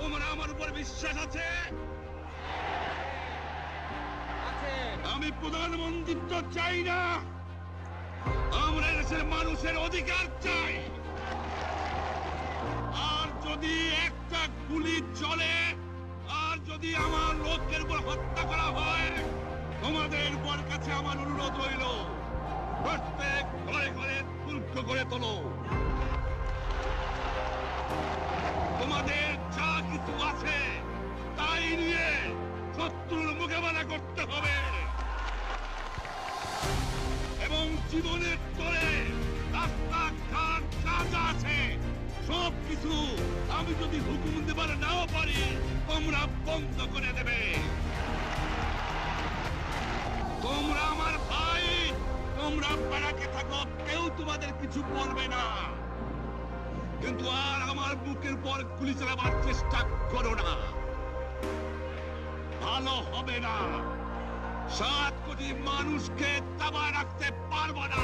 তোমরা আমার উপর বিশ্বাস আছে? আমি প্রধানমন্ত্রিত্ব চাই না, আমরা দেশের মানুষের অধিকার চাই। আর যদি একটা গুলি চলে, আর যদি আমার লোকের উপর হত্যা করা হয়, তোমাদের উপর কাছে আমার অনুরোধ রইল, প্রত্যেক ঘরে ঘরে দুর্গ করে তোলো। তোমাদের যা কিছু আছে তাই নিয়ে শত্রুর মোকাবেলা করতে হবে, এবং জীবনের তরে রাস্তাঘাট যা যা আছে সবকিছু আমি যদি হুকুম দেবার নাও পারি, তোমরা বন্ধ করে দেবে। তোমরা আমার ভাই, তোমরা পাড়াকে থাকো, কেউ তোমাদের কিছু বলবে না, কিন্তু আর আমার বুকের পর গুলি চালাবার চেষ্টা করো না, ভালো হবে না। 7 কোটি মানুষকে দাবায় রাখতে পারবো না।